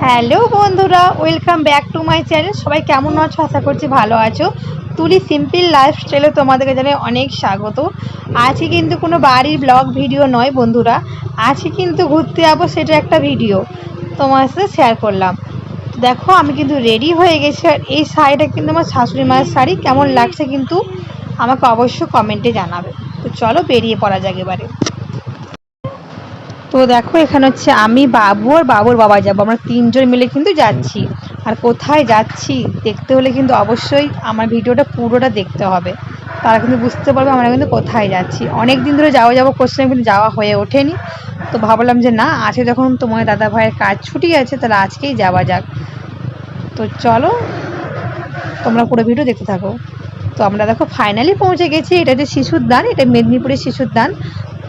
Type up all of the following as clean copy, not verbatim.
Hello বন্ধুরা, welcome back to my channel. সবাই কেমন আছো? আশা করছি ভালো আছো। তুলি সিম্পল লাইফস্টাইলে তোমাদেরকে জানাই অনেক স্বাগত। আজকে কিন্তু কোনো বাড়ির ব্লগ ভিডিও নয় বন্ধুরা, আজকে কিন্তু ঘুরতে যাবো, সেটা একটা ভিডিও তোমার সাথে শেয়ার করলাম। দেখো আমি কিন্তু রেডি হয়ে গেছি, আর এই শাড়িটা কিন্তু আমার শাশুড়ি মায়ের শাড়ি। কেমন লাগছে কিন্তু আমাকে অবশ্যই কমেন্টে জানাবে। তো চলো বেরিয়ে পড়া যাক এবারে। তো দেখো এখানে হচ্ছে আমি, বাবু আর বাবুর বাবা যাবো, আমরা তিনজন মিলে কিন্তু যাচ্ছি। আর কোথায় যাচ্ছি দেখতে হলে কিন্তু অবশ্যই আমার ভিডিওটা পুরোটা দেখতে হবে, তারা কিন্তু বুঝতে পারবে আমরা কিন্তু কোথায় যাচ্ছি। অনেক দিন ধরে যাবো করছিলাম, কিন্তু যাওয়া হয়ে ওঠেনি। তো ভাবলাম যে না, আজকে যখন তোমার দাদা ভাইয়ের কাজ ছুটি আছে তাহলে আজকেই যাওয়া যাক। তো চলো তোমরা পুরো ভিডিও দেখতে থাকো। তো আমরা দেখো ফাইনালি পৌঁছে গেছি। এটা যে শিশুর দান, এটা মেদিনীপুরের শিশুর দান।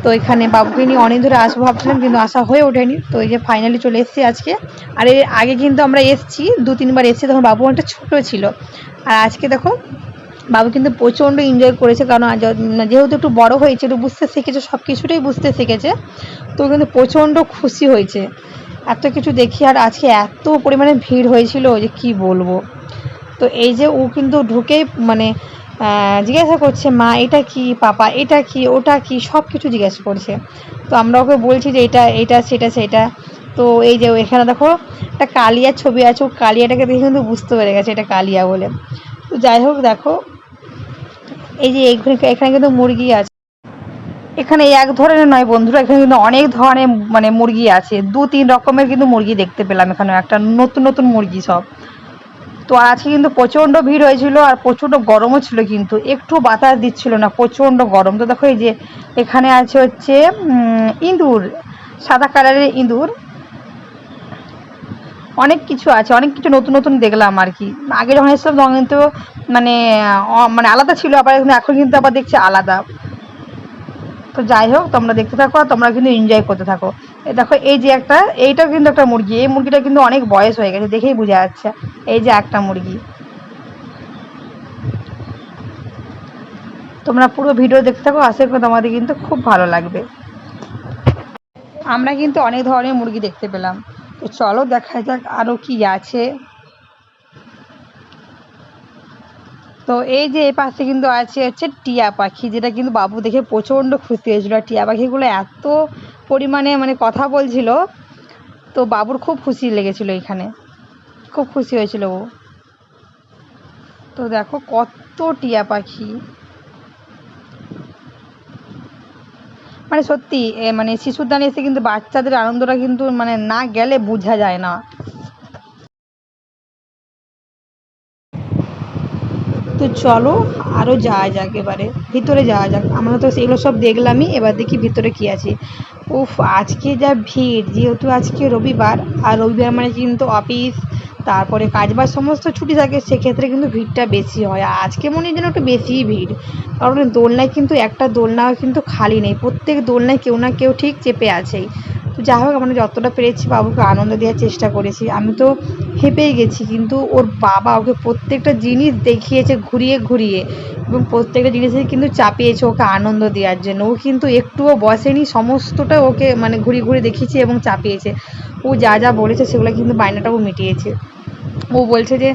তো এখানে বাবুকে নিয়ে অনেক ধরে আসবো ভাবছিলাম, কিন্তু আসা হয়ে ওঠেনি। তো এই যে ফাইনালি চলে এসেছি আজকে। আর এর আগে কিন্তু আমরা এসেছি, 2-3 বার এসেছি, তখন বাবু অনেকটা ছোটো ছিল। আর আজকে দেখো বাবু কিন্তু প্রচণ্ড এনজয় করেছে, কারণ যেহেতু একটু বড় হয়েছে, একটু বুঝতে শিখেছে, সব কিছুটাই বুঝতে শিখেছে। তো কিন্তু প্রচণ্ড খুশি হয়েছে এত কিছু দেখি। আর আজকে এত পরিমাণে ভিড় হয়েছিল যে কি বলবো। তো এই যে ও কিন্তু ঢুকে মানে জিজ্ঞাসা করছে, মা এটা কি, পাপা এটা কি, ওটা কি, সব কিছু জিজ্ঞাসা করছে। তো আমরা ওকে বলছি যে এটা এটা সেটা সেটা। তো এই যে এখানে দেখো একটা কালিয়ার ছবি আছে, ও কালিয়াটাকে দেখে কিন্তু বুঝতে পেরে গেছে এটা কালিয়া বলে। তো যাই হোক দেখো, এই যে এখানে কিন্তু মুরগি আছে। এখানে এক ধরনের নয় বন্ধুরা, এখানে কিন্তু অনেক ধরনের মানে মুরগি আছে, 2-3 রকমের কিন্তু মুরগি দেখতে পেলাম এখানে, একটা নতুন নতুন মুরগি সব। তো আজকে কিন্তু প্রচণ্ড ভিড় হয়েছিল, আর প্রচণ্ড গরমও ছিল, কিন্তু একটু বাতাস দিচ্ছিল না, প্রচণ্ড গরম। তো দেখো এই যে এখানে আছে হচ্ছে ইঁদুর, সাদা কালারের ইঁদুর, অনেক কিছু আছে, অনেক কিছু নতুন নতুন দেখলাম আর কি। আগে যখন এসেছিলাম তখন কিন্তু মানে মানে আলাদা ছিল, আবার এখন কিন্তু আবার দেখছি আলাদা। তো যাই হোক তোমরা দেখতে থাকো, আর তোমরা কিন্তু এনজয় করতে থাকো। এই দেখো এই যে এইটাও কিন্তু একটা মুরগি, এই মুরগিটা কিন্তু অনেক বয়স হয়ে গেছে, দেখেই বোঝা যাচ্ছে। এই যে একটা মুরগি, তোমরা পুরো ভিডিও দেখতে থাকো, আশা করি তোমাদের কিন্তু খুব ভালো লাগবে। আমরা কিন্তু অনেক ধরনের মুরগি দেখতে পেলাম। তো চলো দেখা যাক আরও কি আছে। তো এই যে এই পাশে কিন্তু আছে হচ্ছে টিয়া পাখি, যেটা কিন্তু বাবু দেখে প্রচণ্ড খুশি হয়েছিল। আর টিয়া পাখিগুলো এত পরিমাণে মানে কথা বলছিল, তো বাবুর খুব খুশি লেগেছিল এখানে, খুব খুশি হয়েছিল ও। তো দেখো কত টিয়া পাখি, মানে সত্যি মানে শিশুদানে এসে কিন্তু বাচ্চাদের আনন্দটা কিন্তু মানে না গেলে বোঝা যায় না। তো চলো আরও যাওয়া যাক, এবারে ভিতরে যাওয়া যাক। আমরা তো সেগুলো সব দেখলামই, এবার দেখি ভিতরে কি আছে। উফ, আজকে যা ভিড়, যেহেতু আজকে রবিবার, আর রবিবার মানে কিন্তু অফিস, তারপরে কাজবাজ সমস্ত ছুটি থাকে, সেক্ষেত্রে কিন্তু ভিড়টা বেশি হয়। আর আজকে মনে হয় যেন একটু বেশিই ভিড়, কারণ দোলনায় কিন্তু একটা দোলনাও কিন্তু খালি নেই, প্রত্যেক দোলনায় কেউ না কেউ ঠিক চেপে আছেই। তো যাই হোক আমরা যতটা পেরেছি বাবুকে আনন্দ দেওয়ার চেষ্টা করেছি। আমি তো হেঁপেই গেছি, কিন্তু ওর বাবা ওকে প্রত্যেকটা জিনিস দেখিয়েছে ঘুরিয়ে ঘুরিয়ে, এবং প্রত্যেকটা জিনিসে কিন্তু চাপিয়েছে ওকে আনন্দ দেওয়ার জন্য। ও কিন্তু একটুও বসেনি, সমস্তটা ওকে মানে ঘুরিয়ে ঘুরিয়ে দেখিয়েছে এবং চাপিয়েছে। ও যা যা বলেছে সেগুলো কিন্তু বায়নাটাও মিটিয়েছে। ও বলছে যে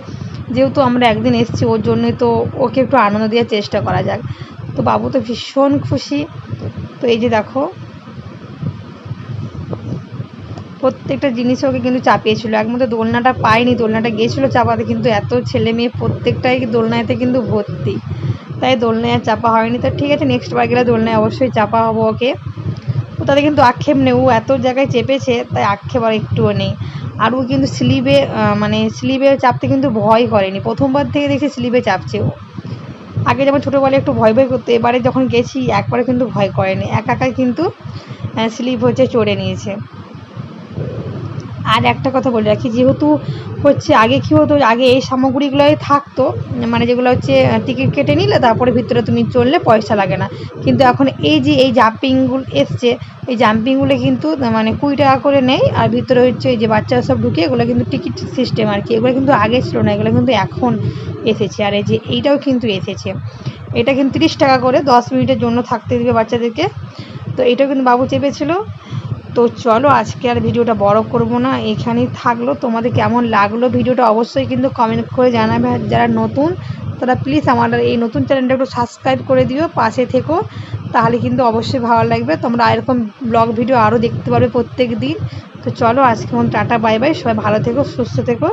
যেহেতু আমরা একদিন এসেছি ওর জন্যই, তো ওকে একটু আনন্দ দেওয়ার চেষ্টা করা যাক। তো বাবু তো ভীষণ খুশি। তো এই যে দেখো প্রত্যেকটা জিনিস ওকে কিন্তু চাপিয়েছিল, একমাত্র দোলনাটা পায়নি, দোলনাটা গিয়েছিলো চাপাতে, কিন্তু এত ছেলে মেয়ে প্রত্যেকটাই দোলনাতে কিন্তু ভর্তি, তাই দোলনায় আর চাপা হয়নি। তো ঠিক আছে, নেক্সট বার গেলে দোলনায় অবশ্যই চাপা হবো ওকে। তো তাতে কিন্তু আক্ষেপ নেই, ও এত জায়গায় চেপেছে তাই আক্ষেপ আর একটুও নেই। আর ও কিন্তু স্লিপে মানে স্লিপে চাপতে কিন্তু ভয় করেনি, প্রথমবার থেকে দেখি স্লিপে চাপছে ও। আগে যেমন ছোটোবেলায় একটু ভয় ভয় করতো, এবারে যখন গেছি একবারে কিন্তু ভয় করেনি, একাই কিন্তু স্লিপ হচ্ছে চড়ে নিয়েছে। আর একটা কথা বলে রাখি, যেহেতু হচ্ছে আগে কী হতো, আগে এই সামগ্রীগুলোই থাকতো, মানে যেগুলো হচ্ছে টিকিট কেটে নিলে তারপরে ভিতরে তুমি চললে পয়সা লাগে না। কিন্তু এখন এই যে এই জাম্পিংগুলো এসছে, এই জাম্পিংগুলো কিন্তু মানে 20 টাকা করে নেয়, আর ভিতরে হচ্ছে এই যে বাচ্চারা সব ঢুকে, এগুলো কিন্তু টিকিট সিস্টেম আর কি। এগুলো কিন্তু আগে ছিল না, এগুলো কিন্তু এখন এসেছে। আর এই যে এইটাও কিন্তু এসেছে, এটা কিন্তু 30 টাকা করে 10 মিনিটের জন্য থাকতে দেবে বাচ্চাদেরকে। তো এইটাও কিন্তু বাবু চেপেছিল। তো চলো আজকে আর ভিডিওটা বড় করব না, এখানেই থাকলো। তোমাদের কেমন লাগলো ভিডিওটা অবশ্যই কিন্তু কমেন্ট করে জানাবে। আর যারা নতুন তারা প্লিজ আমার এই নতুন চ্যানেলটা একটু সাবস্ক্রাইব করে দিও, পাশে থেকো, তাহলে কিন্তু অবশ্যই ভালো লাগবে। তোমরা এরকম ব্লগ ভিডিও আরও দেখতে পারবে প্রত্যেক দিন। তো চলো আজকে টাটা বাই বাই, সবাই ভালো থেকো, সুস্থ থেকো।